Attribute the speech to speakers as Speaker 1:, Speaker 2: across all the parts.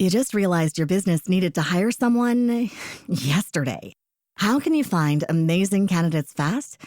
Speaker 1: You just realized your business needed to hire someone yesterday. How can you find amazing candidates fast?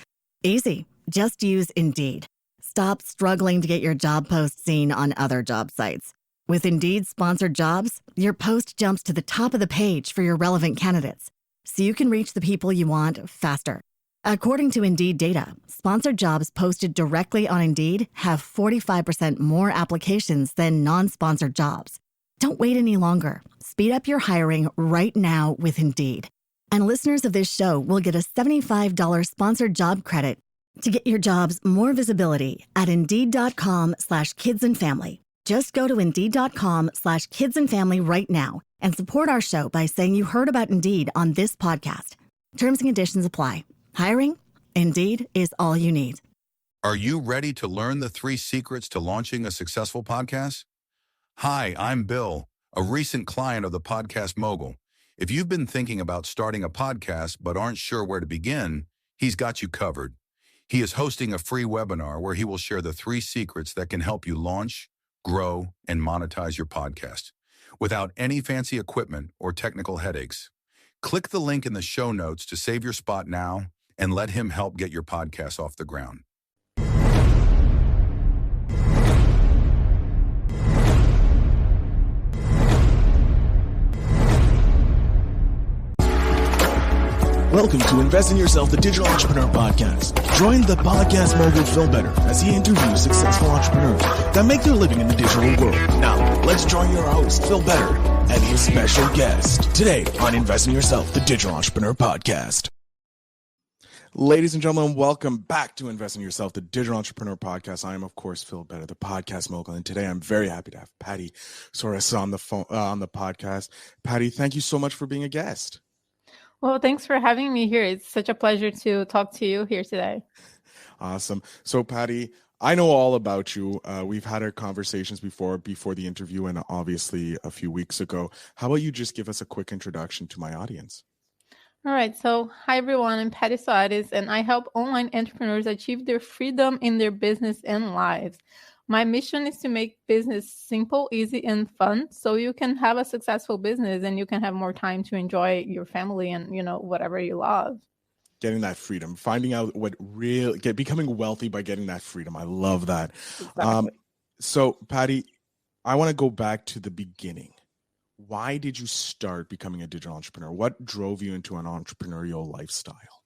Speaker 1: Easy. Just use Indeed. Stop struggling to get your job post seen on other job sites. With Indeed sponsored jobs, your post jumps to the top of the page for your relevant candidates, so you can reach the people you want faster. According to Indeed data, sponsored jobs posted directly on Indeed have 45% more applications than non-sponsored jobs. Don't wait any longer. Speed up your hiring right now with Indeed. And listeners of this show will get a $75 sponsored job credit to get your jobs more visibility at Indeed.com/kidsandfamily. Just go to Indeed.com/kidsandfamily right now and support our show by saying you heard about Indeed on this podcast. Terms and conditions apply. Hiring? Indeed is all you need.
Speaker 2: Are you ready to learn the 3 secrets to launching a successful podcast? Hi, I'm Bill, a recent client of the Podcast Mogul. If you've been thinking about starting a podcast but aren't sure where to begin, he's got you covered. He is hosting a free webinar where he will share the 3 secrets that can help you launch, grow, and monetize your podcast without any fancy equipment or technical headaches. Click the link in the show notes to save your spot now and let him help get your podcast off the ground.
Speaker 3: Welcome to Invest in Yourself, the Digital Entrepreneur Podcast. Join the Podcast Mogul Phil Better as he interviews successful entrepreneurs that make their living in the digital world. Now, let's join your host, Phil Better, and his special guest today on Invest in Yourself, the Digital Entrepreneur Podcast. Ladies and gentlemen, welcome back to Invest in Yourself, the Digital Entrepreneur Podcast. I am, of course, Phil Better, the Podcast Mogul, and today I'm very happy to have Paty Soares on the podcast. Paty, thank you so much for being a guest.
Speaker 4: Well, thanks for having me here. It's such a pleasure to talk to you here today.
Speaker 3: Awesome. So, Paty, I know all about you. We've had our conversations before the interview and obviously a few weeks ago. How about you just give us a quick introduction to my audience?
Speaker 4: All right. So, hi, everyone. I'm Patricia Soares, and I help online entrepreneurs achieve their freedom in their business and lives. My mission is to make business simple, easy, and fun so you can have a successful business and you can have more time to enjoy your family and, whatever you love.
Speaker 3: Getting that freedom, finding out becoming wealthy by getting that freedom. I love that.
Speaker 4: Exactly.
Speaker 3: So, Paty, I want to go back to the beginning. Why did you start becoming a digital entrepreneur? What drove you into an entrepreneurial lifestyle?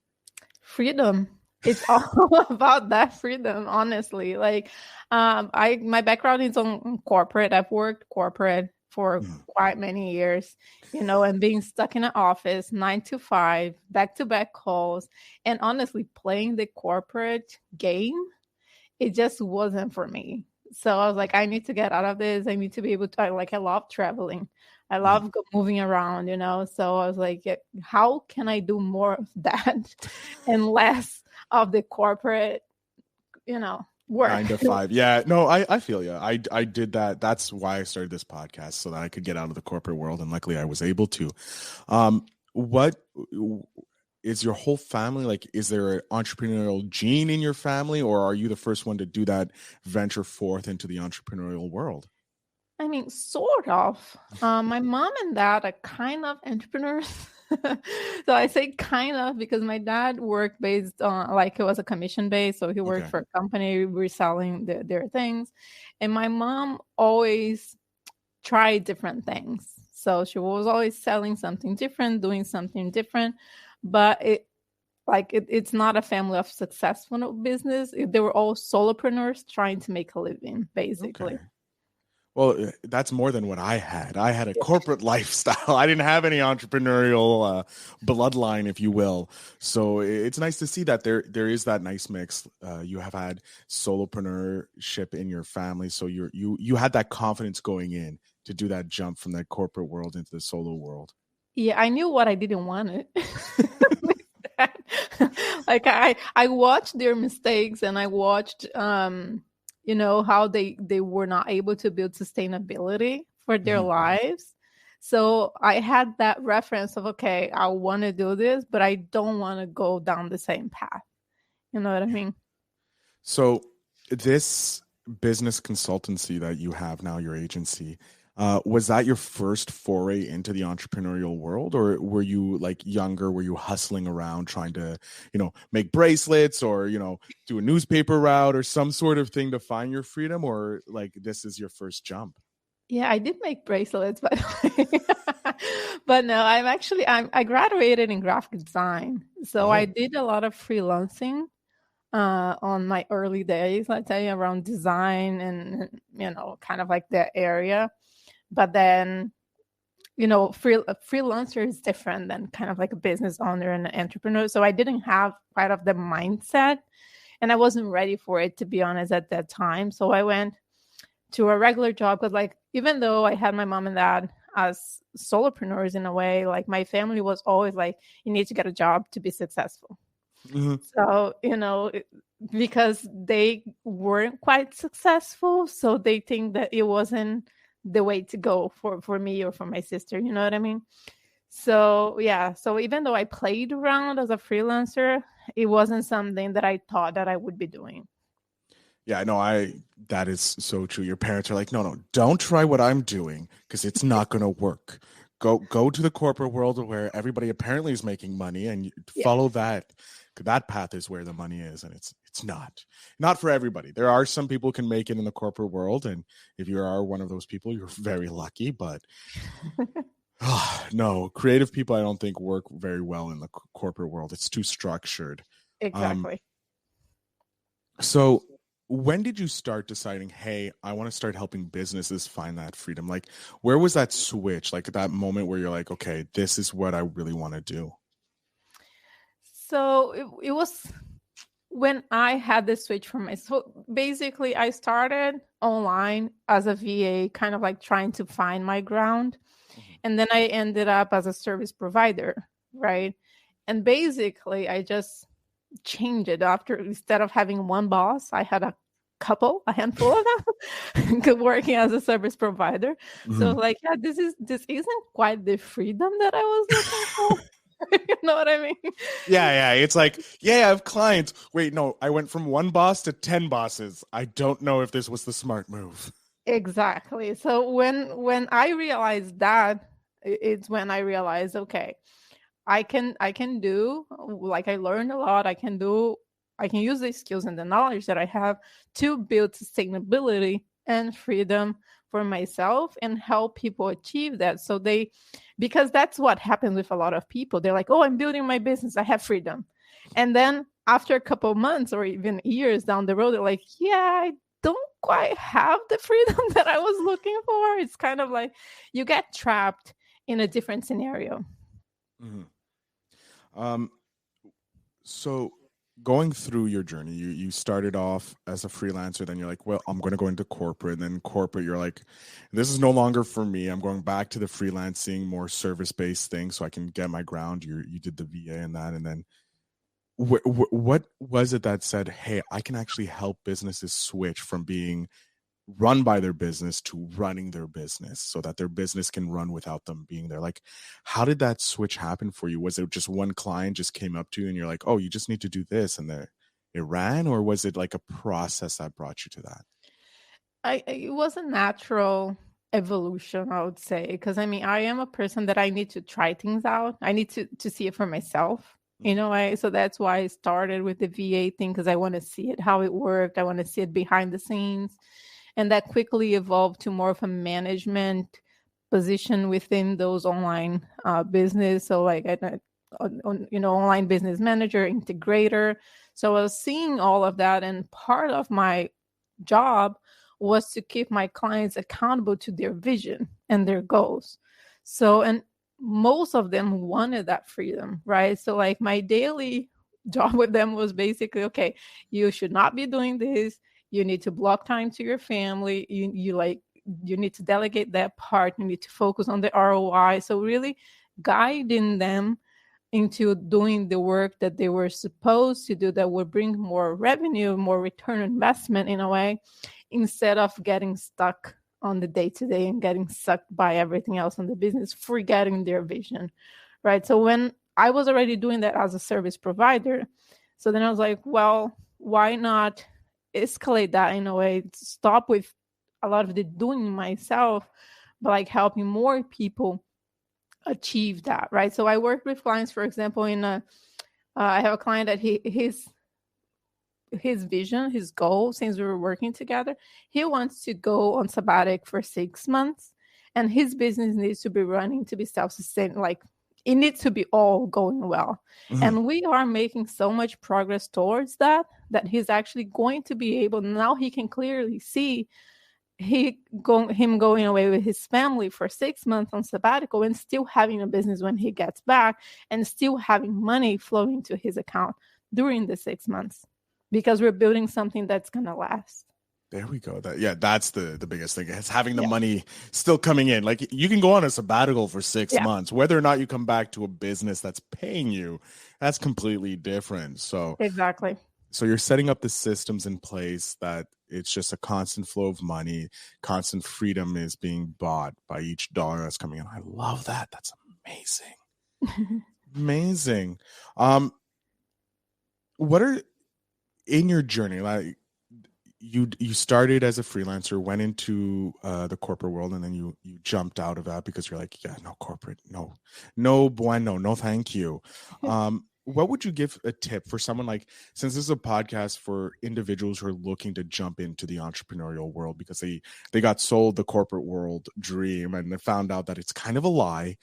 Speaker 4: Freedom. It's all about that freedom, honestly. My background is on corporate. I've worked corporate for quite many years, and being stuck in an office, 9 to 5, back-to-back calls, and honestly, playing the corporate game, it just wasn't for me. So I was like, I need to get out of this. I need to be able to, I love traveling. I love moving around, So I was like, how can I do more of that and less of the corporate, work?
Speaker 3: 9 to 5. Yeah, no, I feel you. I did that. That's why I started this podcast, so that I could get out of the corporate world. And luckily I was able to. What is your whole family? Is there an entrepreneurial gene in your family, or are you the first one to do that venture forth into the entrepreneurial world?
Speaker 4: I mean, sort of. My mom and dad are kind of entrepreneurs. So I say kind of because my dad worked based on, it was a commission based. So he worked for a company reselling their things. And my mom always tried different things. So she was always selling something different, doing something different. But it's not a family of successful business. They were all solopreneurs trying to make a living, basically.
Speaker 3: Okay. Well, that's more than what I had. I had a corporate lifestyle. I didn't have any entrepreneurial bloodline, if you will. So it's nice to see that there is that nice mix. You have had solopreneurship in your family, so you had that confidence going in to do that jump from that corporate world into the solo world.
Speaker 4: Yeah, I knew what I didn't want it. I watched their mistakes, and I watched how they were not able to build sustainability for their lives. So I had that reference of, okay, I want to do this, but I don't want to go down the same path. You know what I mean?
Speaker 3: So this business consultancy that you have now, your agency, Was that your first foray into the entrepreneurial world, or were you like younger? Were you hustling around trying to, make bracelets or, do a newspaper route or some sort of thing to find your freedom, or like this is your first jump?
Speaker 4: Yeah, I did make bracelets, by the way. But no, I graduated in graphic design. So I did a lot of freelancing on my early days, let's say, around design and, kind of like that area. But then, a freelancer is different than kind of like a business owner and an entrepreneur. So I didn't have quite of the mindset, and I wasn't ready for it, to be honest, at that time. So I went to a regular job because, like, even though I had my mom and dad as solopreneurs in a way, like my family was always like, you need to get a job to be successful. Mm-hmm. So, because they weren't quite successful, so they think that it wasn't the way to go for me or for my sister, you know what I mean? So, yeah. So even though I played around as a freelancer, it wasn't something that I thought that I would be doing.
Speaker 3: Yeah, no, that is so true. Your parents are like, no, don't try what I'm doing because it's not going to work. Go to the corporate world where everybody apparently is making money, and follow that. That path is where the money is, and it's not for everybody. There are some people who can make it in the corporate world, and if you are one of those people, you're very lucky. But no, creative people, I don't think work very well in the corporate world. It's too structured.
Speaker 4: Exactly.
Speaker 3: So when did you start deciding, hey, I want to start helping businesses find that freedom? Like, where was that switch? Like that moment where you're like, okay, this is what I really want to do.
Speaker 4: So it was when I had the switch from myself. So basically, I started online as a VA, kind of like trying to find my ground. Mm-hmm. And then I ended up as a service provider, right? And basically, I just changed it after. Instead of having one boss, I had a handful of them working as a service provider. Mm-hmm. So like, yeah, this isn't quite the freedom that I was looking for. You know what I mean?
Speaker 3: Yeah. It's like, I have clients. Wait, no, I went from one boss to 10 bosses. I don't know if this was the smart move.
Speaker 4: Exactly. So when I realized that, it's when I realized, okay, I can do, like, I learned a lot. I can use the skills and the knowledge that I have to build sustainability and freedom for myself and help people achieve that. So because that's what happens with a lot of people. They're like, oh, I'm building my business, I have freedom. And then after a couple of months or even years down the road, they're like, yeah, I don't quite have the freedom that I was looking for. It's kind of like you get trapped in a different scenario.
Speaker 3: Mm-hmm. So going through your journey, you started off as a freelancer, then you're like, well, I'm going to go into corporate. And then corporate, you're like, this is no longer for me. I'm going back to the freelancing, more service-based thing so I can get my ground. You did the VA and that. And then what was it that said, hey, I can actually help businesses switch from being run by their business to running their business so that their business can run without them being there? Like, how did that switch happen for you? Was it just one client just came up to you and you're like, oh, you just need to do this, and it ran? Or was it like a process that brought you to that?
Speaker 4: It was a natural evolution, I would say, because I am a person that I need to try things out. I need to see it for myself. So that's why I started with the VA thing, because I want to see it, how it worked. I want to see it behind the scenes. And that quickly evolved to more of a management position within those online business. So like, online business manager, integrator. So I was seeing all of that. And part of my job was to keep my clients accountable to their vision and their goals. So, and most of them wanted that freedom, right? So like my daily job with them was basically, okay, you should not be doing this. You need to block time to your family. You need to delegate that part. You need to focus on the ROI. So really guiding them into doing the work that they were supposed to do that would bring more revenue, more return on investment in a way, instead of getting stuck on the day-to-day and getting sucked by everything else in the business, forgetting their vision, right? So when I was already doing that as a service provider, so then I was like, well, why not escalate that in a way, stop with a lot of the doing myself, but like helping more people achieve that, right? So I work with clients, for example, I have a client that his vision, his goal, since we were working together, he wants to go on sabbatic for 6 months, and his business needs to be running to be self-sustaining. Like, it needs to be all going well.
Speaker 3: Mhm.
Speaker 4: And we are making so much progress towards that he's actually going to be able, now he can clearly see him going away with his family for 6 months on sabbatical and still having a business when he gets back, and still having money flowing to his account during the 6 months, because we're building something that's going to last.
Speaker 3: There we go. That's the biggest thing. It's having the money still coming in. Like, you can go on a sabbatical for 6 months, whether or not you come back to a business that's paying you, that's completely different. So
Speaker 4: exactly.
Speaker 3: So you're setting up the systems in place that it's just a constant flow of money, constant freedom is being bought by each dollar that's coming in. I love that. That's amazing. Amazing. What are in your journey, like you started as a freelancer, went into the corporate world, and then you jumped out of that because you're like, yeah, no corporate, no bueno, no thank you. What would you give a tip for someone, like, since this is a podcast for individuals who are looking to jump into the entrepreneurial world because they got sold the corporate world dream and they found out that it's kind of a lie.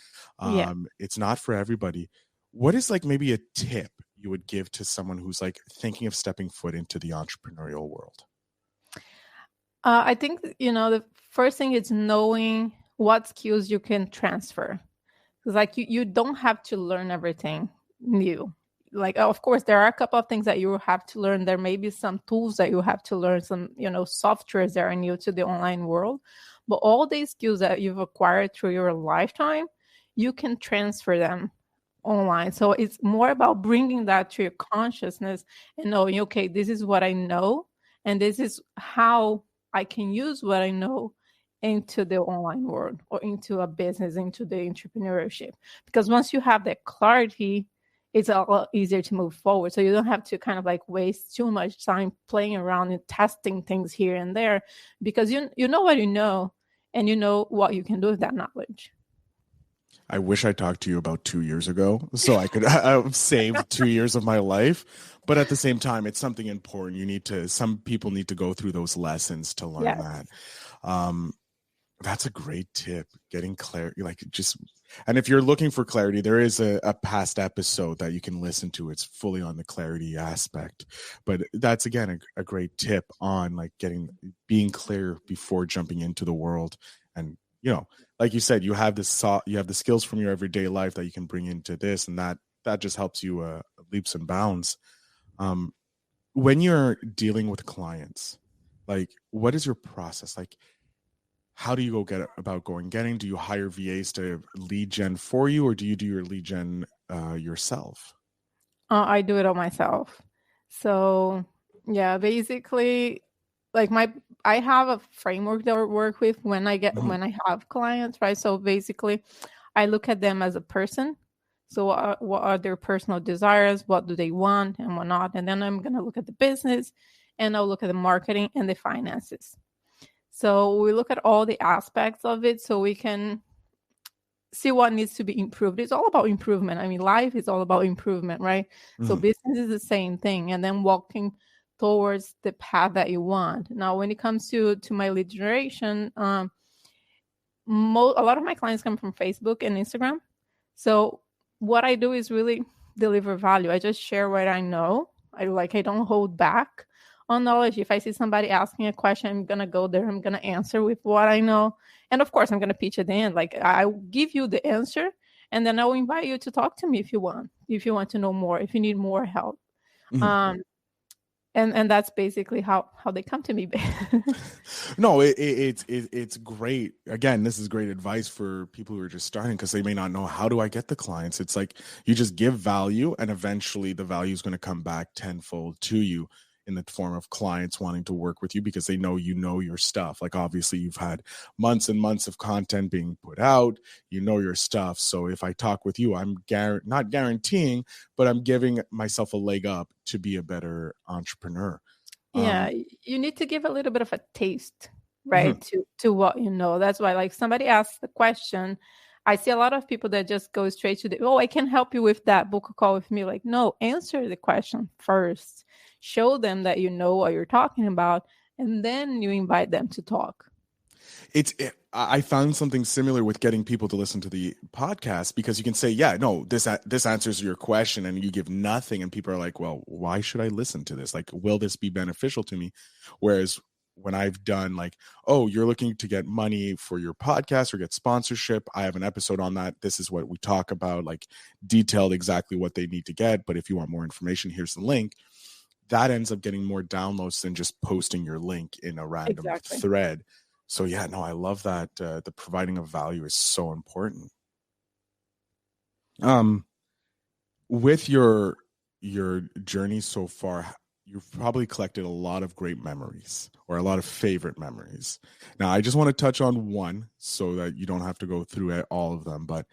Speaker 3: It's not for everybody. What is, like, maybe a tip you would give to someone who's, like, thinking of stepping foot into the entrepreneurial world?
Speaker 4: I think, the first thing is knowing what skills you can transfer. Because, like, you don't have to learn everything new. Like, of course, there are a couple of things that you have to learn. There may be some tools that you have to learn, some, softwares that are new to the online world. But all these skills that you've acquired through your lifetime, you can transfer them online. So it's more about bringing that to your consciousness and knowing, okay, this is what I know, and this is how I can use what I know into the online world or into a business, into the entrepreneurship. Because once you have that clarity, it's a lot easier to move forward. So you don't have to kind of like waste too much time playing around and testing things here and there, because you know what you know, and you know what you can do with that knowledge.
Speaker 3: I wish I talked to you about 2 years ago so I could have saved 2 years of my life. But at the same time, it's something important. Some people need to go through those lessons to learn that. That's a great tip, getting clarity. And if you're looking for clarity, there is a past episode that you can listen to. It's fully on the clarity aspect. But that's, again, a great tip on, like, being clear before jumping into the world. And, like you said, you have the skills from your everyday life that you can bring into this, and that just helps you leaps and bounds. When you're dealing with clients, like, what is your process? Like, how do you getting? Do you hire VAs to lead gen for you, or do you do your lead gen yourself?
Speaker 4: I do it all myself. So yeah, basically, like, I have a framework that I work with when I have clients, right? So basically, I look at them as a person. So what are their personal desires? What do they want and what not? And then I'm going to look at the business, and I'll look at the marketing and the finances. So we look at all the aspects of it so we can see what needs to be improved. It's all about improvement. I mean, life is all about improvement, right? Mm-hmm. So business is the same thing. And then walking towards the path that you want. Now, when it comes to my lead generation, a lot of my clients come from Facebook and Instagram. So what I do is really deliver value. I just share what I know. I don't hold back on knowledge. If I see somebody asking a question, I'm going to go there. I'm going to answer with what I know. And of course, I'm going to pitch at the end. Like, I give you the answer, and then I'll invite you to talk to me if you want to know more, if you need more help. Mm-hmm. And that's basically how they come to me.
Speaker 3: No, it's great. Again, this is great advice for people who are just starting, because they may not know, how do I get the clients? It's like, you just give value, and eventually the value is going to come back tenfold to you in the form of clients wanting to work with you because they know your stuff. Like, obviously you've had months and months of content being put out, your stuff. So if I talk with you, I'm not guaranteeing, but I'm giving myself a leg up to be a better entrepreneur.
Speaker 4: Yeah, you need to give a little bit of a taste right? To what you know. That's why, like, somebody asks the question, I see a lot of people that just go straight to I can help you with that, book a call with me. Like, no, answer the question first, show them that you know what you're talking about, and then you invite them to talk.
Speaker 3: I found something similar with getting people to listen to the podcast, because you can say, yeah, no, this answers your question, and you give nothing, and people are like, well, why should I listen to this? Like, will this be beneficial to me? Whereas when I've done like, oh, you're looking to get money for your podcast or get sponsorship, I have an episode on that. This is what we talk about, like detailed exactly what they need to get. But if you want more information, here's the link. That ends up getting more downloads than just posting your link in a random thread. So yeah, no, I love that. The providing of value is so important. With your journey so far, you've probably collected a lot of great memories, or a lot of favorite memories. Now, I just want to touch on one so that you don't have to go through all of them, but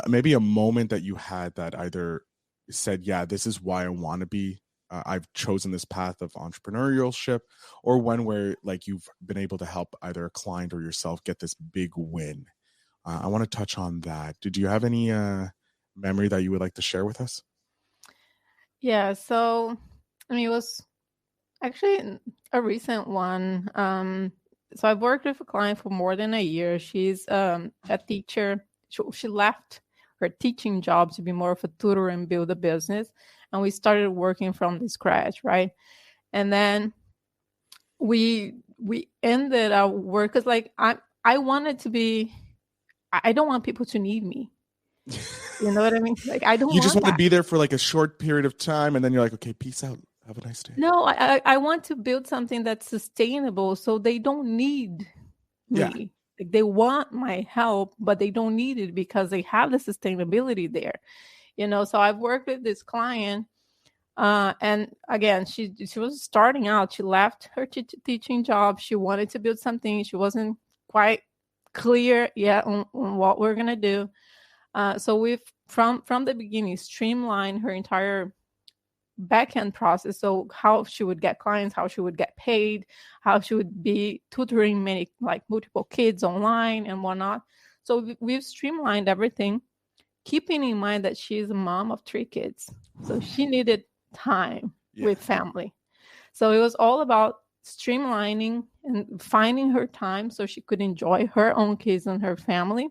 Speaker 3: maybe a moment that you had that either said, yeah, this is why I want to be, I've chosen this path of entrepreneurship, or one where like you've been able to help either a client or yourself get this big win. I want to touch on that. Did you have any memory that you would like to share with us?
Speaker 4: Yeah, so I mean, it was actually a recent one. So I've worked with a client for more than a year. She's a teacher. She left her teaching job to be more of a tutor and build a business. And we started working from the scratch, right? And then we ended our work, because like I wanted to be, I don't want people to need me. You know what I mean? Like, I don't
Speaker 3: You just want
Speaker 4: that.
Speaker 3: to be there for like a short period of time, and then you're like, okay, peace out. Have a nice day.
Speaker 4: No, I want to build something that's sustainable, so they don't need me.
Speaker 3: Yeah.
Speaker 4: Like, they want my help, but they don't need it because they have the sustainability there. You know, so I've worked with this client, and again, she was starting out. She left her teaching job. She wanted to build something. She wasn't quite clear yet on what we're gonna do. So we've from the beginning streamlined her entire backend process. So how she would get clients, how she would get paid, how she would be tutoring multiple kids online and whatnot. So we've streamlined everything, keeping in mind that she's a mom of 3 kids. So she needed time with family. So it was all about streamlining and finding her time so she could enjoy her own kids and her family,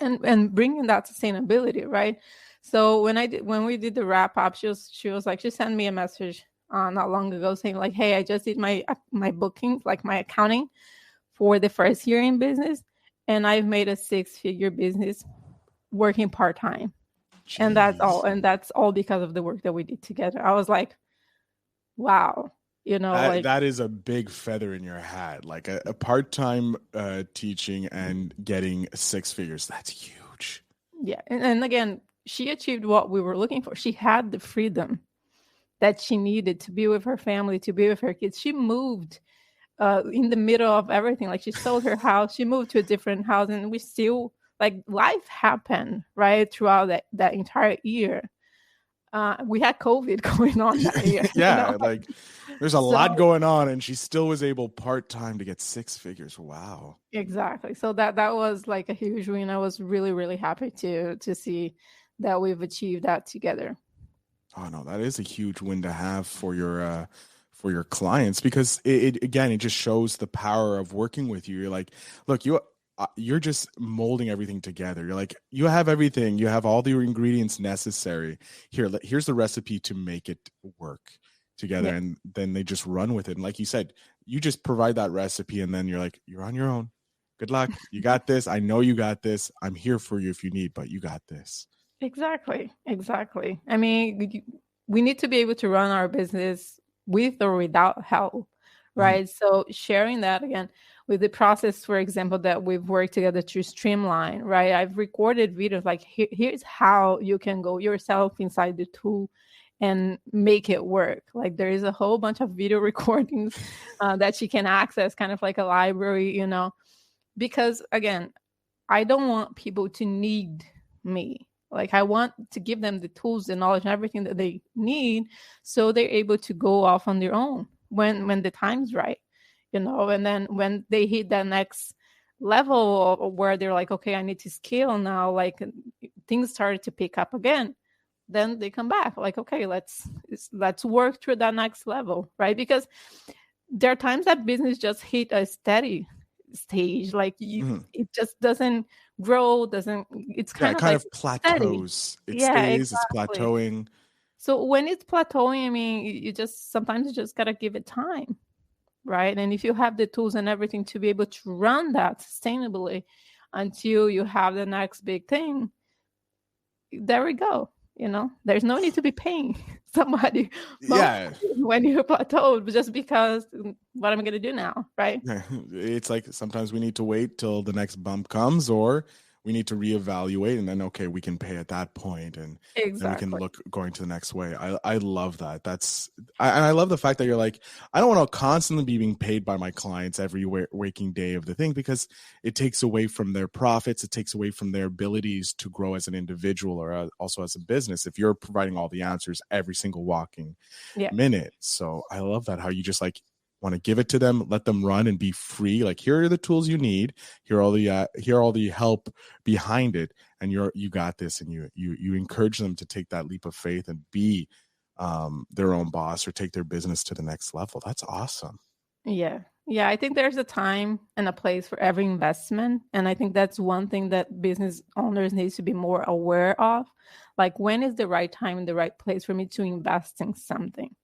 Speaker 4: and bringing that sustainability, right? So when we did the wrap up, she sent me a message not long ago saying like, hey, I just did my bookings, like my accounting for the first year in business, and I've made a 6-figure business working part-time. Jeez. And that's all because of the work that we did together. I was like, wow, you know,
Speaker 3: that is a big feather in your hat, like a part-time teaching and getting 6 figures. That's huge.
Speaker 4: Yeah. And again, she achieved what we were looking for. She had the freedom that she needed to be with her family, to be with her kids. She moved in the middle of everything. Like, she sold her house, she moved to a different house, and we still, like, life happened right throughout that entire year. We had COVID going on that year.
Speaker 3: Yeah, you know? Like, there's a lot going on, and she still was able part-time to get 6 figures. Wow.
Speaker 4: Exactly. So that was like a huge win. I was really, really happy to see that we've achieved that together.
Speaker 3: Oh no, that is a huge win to have for your clients, because it just shows the power of working with you. You're like, look, you're just molding everything together. You're like, you have everything. You have all the ingredients necessary. Here's the recipe to make it work together. Yeah. And then they just run with it. And like you said, you just provide that recipe, and then you're like, you're on your own. Good luck. You got this. I know you got this. I'm here for you if you need, but you got this.
Speaker 4: Exactly. I mean, we need to be able to run our business with or without help, right? Mm-hmm. So sharing that again with the process, for example, that we've worked together to streamline, right? I've recorded videos like, here's how you can go yourself inside the tool and make it work. Like, there is a whole bunch of video recordings that she can access, kind of like a library, you know, because again, I don't want people to need me. Like, I want to give them the tools, the knowledge, and everything that they need, so they're able to go off on their own when the time's right. and then when they hit that next level where they're like, okay, I need to scale now, like things started to pick up again, then they come back like, okay, let's work through that next level, right? Because there are times that business just hit a steady stage, like it just doesn't grow, it's kind
Speaker 3: it
Speaker 4: of
Speaker 3: kind
Speaker 4: like
Speaker 3: of plateaus.
Speaker 4: steady.
Speaker 3: It
Speaker 4: Yeah,
Speaker 3: stays, it's
Speaker 4: exactly.
Speaker 3: plateauing.
Speaker 4: So when it's plateauing, I mean, you sometimes gotta give it time, right? And if you have the tools and everything to be able to run that sustainably until you have the next big thing, there we go. There's no need to be paying somebody when you're plateaued just because what am I going to do now, right?
Speaker 3: It's like sometimes we need to wait till the next bump comes, or we need to reevaluate, and then, okay, we can pay at that point, and then we can look going to the next way. I love that. And I love the fact that you're like, I don't want to constantly be being paid by my clients every waking day of the thing, because it takes away from their profits. It takes away from their abilities to grow as an individual or also as a business if you're providing all the answers every single walking minute. So I love that, how you just like want to give it to them, let them run and be free. Like, here are the tools you need. Here are all the help behind it, and you got this. And you encourage them to take that leap of faith and be their own boss or take their business to the next level. That's awesome.
Speaker 4: Yeah. I think there's a time and a place for every investment, and I think that's one thing that business owners need to be more aware of. Like, when is the right time and the right place for me to invest in something?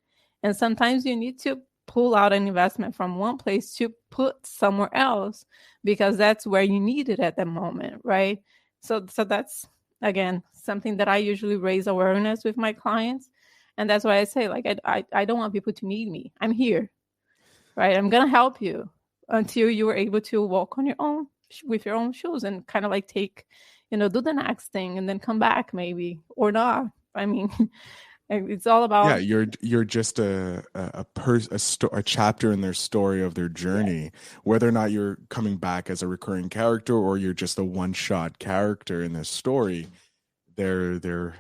Speaker 4: And sometimes you need to pull out an investment from one place to put somewhere else, because that's where you need it at the moment, right? So that's, again, something that I usually raise awareness with my clients. And that's why I say, like, I don't want people to need me. I'm here, right? I'm going to help you until you are able to walk on your own with your own shoes and kind of like take, do the next thing and then come back maybe, or not. I mean, it's all about
Speaker 3: you're just a chapter in their story of their journey, whether or not you're coming back as a recurring character or you're just a one-shot character in this story. You're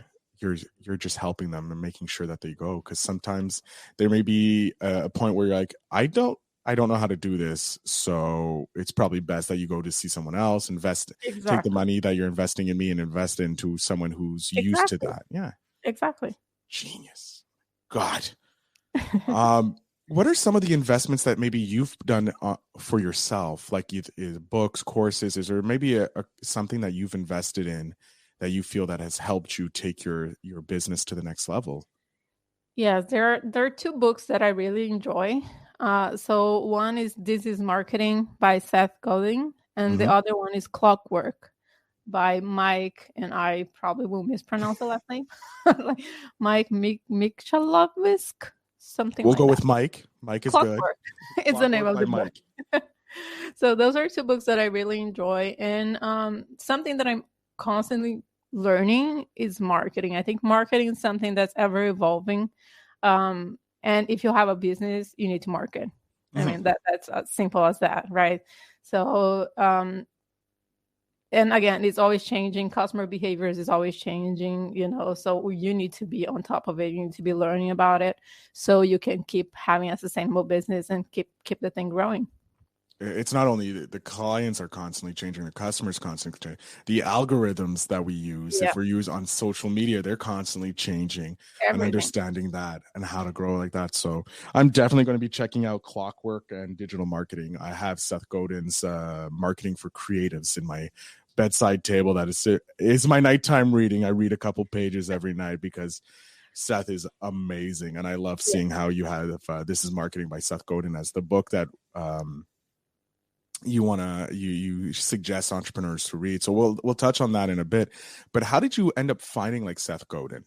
Speaker 3: just helping them and making sure that they go, because sometimes there may be a point where you're like, I don't know how to do this, so it's probably best that you go to see someone else, take the money that you're investing in me and invest into someone who's used to that. Yeah,
Speaker 4: exactly.
Speaker 3: Genius. God. What are some of the investments that maybe you've done for yourself, like books, courses? Is there maybe something that you've invested in that you feel that has helped you take your business to the next level?
Speaker 4: Yeah, there are two books that I really enjoy. So one is This Is Marketing by Seth Godin, and the other one is Clockwork by Mike, and I probably will mispronounce the last name, like Mike Michalovisk, something.
Speaker 3: We'll go with Mike. Mike is
Speaker 4: Clockwork.
Speaker 3: Good.
Speaker 4: It's the name of the book.
Speaker 3: Mike.
Speaker 4: So those are two books that I really enjoy, and something that I'm constantly learning is marketing. I think marketing is something that's ever evolving, and if you have a business, you need to market. I mean, that's as simple as that, right? So and again, it's always changing. Customer behaviors is always changing, so you need to be on top of it. You need to be learning about it so you can keep having a sustainable business and keep the thing growing.
Speaker 3: It's not only the clients are constantly changing, the customers constantly changing. The algorithms that we use, if we're used on social media, they're constantly changing. Everything. And understanding that and how to grow like that. So I'm definitely going to be checking out Clockwork and digital marketing. I have Seth Godin's Marketing for Creatives in my bedside table. That is my nighttime reading. I read a couple pages every night because Seth is amazing. And I love seeing how you have This Is Marketing by Seth Godin as the book that you suggest entrepreneurs to read. So we'll touch on that in a bit. But how did you end up finding like Seth Godin?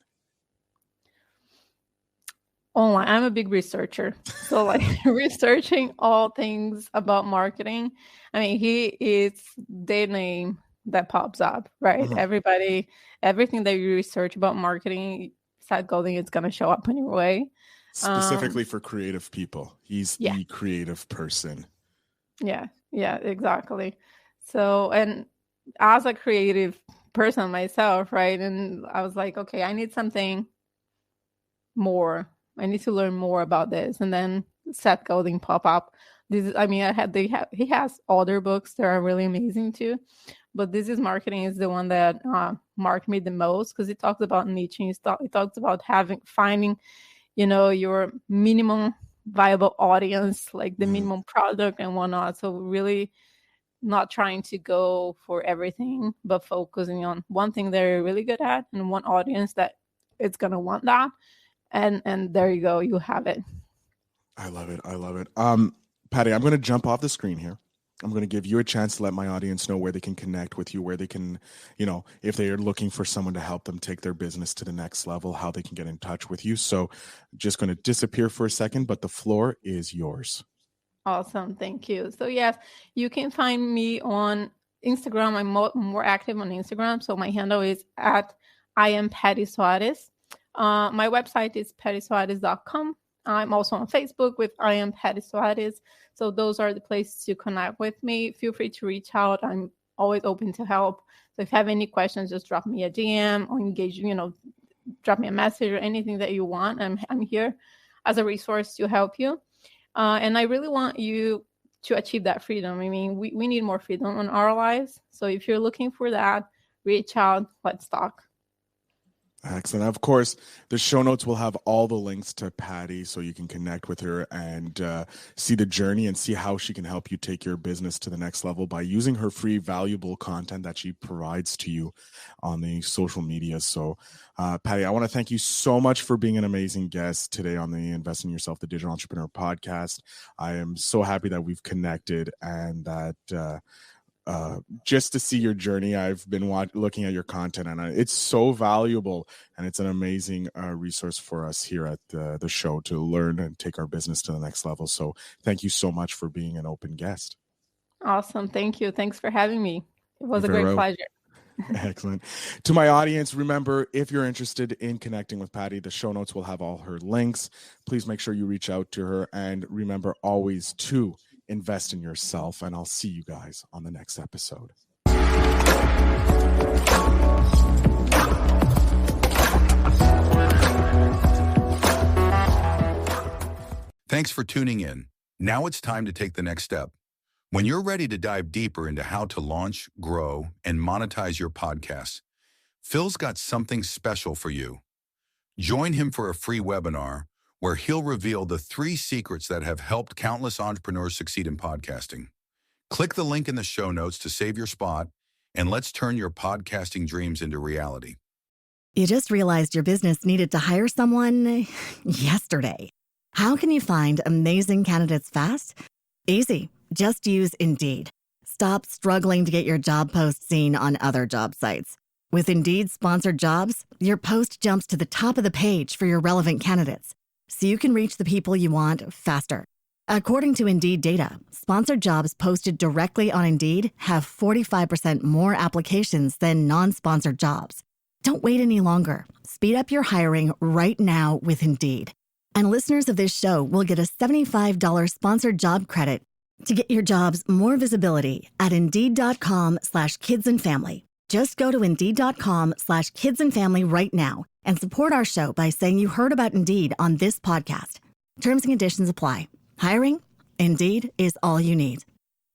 Speaker 4: Online. I'm a big researcher. So like researching all things about marketing. I mean, he is the name that pops up, right? Everything that you research about marketing, Seth Godin is going to show up in your way.
Speaker 3: Specifically for creative people. He's the creative person.
Speaker 4: Yeah, exactly. So, and as a creative person myself, right? And I was like, okay, I need something more. I need to learn more about this. And then Seth Godin pop up he has other books that are really amazing too, but This Is Marketing is the one that marked me the most, because it talks about niching. It talks about finding, your minimum viable audience, like the minimum product and whatnot. So really not trying to go for everything, but focusing on one thing that you're really good at and one audience that it's gonna want that. And there you go, you have it.
Speaker 3: I love it. I love it. Paty, I'm going to jump off the screen here. I'm going to give you a chance to let my audience know where they can connect with you, where they can, if they are looking for someone to help them take their business to the next level, how they can get in touch with you. So just going to disappear for a second, but the floor is yours.
Speaker 4: Awesome. Thank you. So yes, you can find me on Instagram. I'm more active on Instagram. So my handle is at I am Paty Soares. My website is patysoares.com. I'm also on Facebook with I am Paty Soares. So those are the places to connect with me. Feel free to reach out. I'm always open to help. So if you have any questions, just drop me a DM or engage, drop me a message or anything that you want. I'm here as a resource to help you. And I really want you to achieve that freedom. I mean, we need more freedom in our lives. So if you're looking for that, reach out. Let's talk.
Speaker 3: Excellent. Of course, the show notes will have all the links to Paty so you can connect with her and see the journey and see how she can help you take your business to the next level by using her free, valuable content that she provides to you on the social media. So, Paty, I want to thank you so much for being an amazing guest today on the Invest in Yourself, the Digital Entrepreneur podcast. I am so happy that we've connected and that just to see your journey. I've been looking at your content and it's so valuable, and it's an amazing resource for us here at the show to learn and take our business to the next level. So thank you so much for being an open guest.
Speaker 4: Awesome. Thank you. Thanks for having me. It was a great pleasure.
Speaker 3: Excellent. To my audience, remember, if you're interested in connecting with Paty, the show notes will have all her links. Please make sure you reach out to her, and remember always to invest in yourself, and I'll see you guys on the next episode.
Speaker 2: Thanks for tuning in. Now it's time to take the next step. When you're ready to dive deeper into how to launch, grow, and monetize your podcast, Phil's got something special for you. Join him for a free webinar where he'll reveal the 3 secrets that have helped countless entrepreneurs succeed in podcasting. Click the link in the show notes to save your spot, and let's turn your podcasting dreams into reality.
Speaker 1: You just realized your business needed to hire someone yesterday. How can you find amazing candidates fast? Easy. Just use Indeed. Stop struggling to get your job post seen on other job sites. With Indeed sponsored jobs, your post jumps to the top of the page for your relevant candidates, so you can reach the people you want faster. According to Indeed data, sponsored jobs posted directly on Indeed have 45% more applications than non-sponsored jobs. Don't wait any longer. Speed up your hiring right now with Indeed. And listeners of this show will get a $75 sponsored job credit to get your jobs more visibility at Indeed.com/kidsandfamily. Just go to Indeed.com/kidsandfamily right now and support our show by saying you heard about Indeed on this podcast. Terms and conditions apply. Hiring? Indeed is all you need.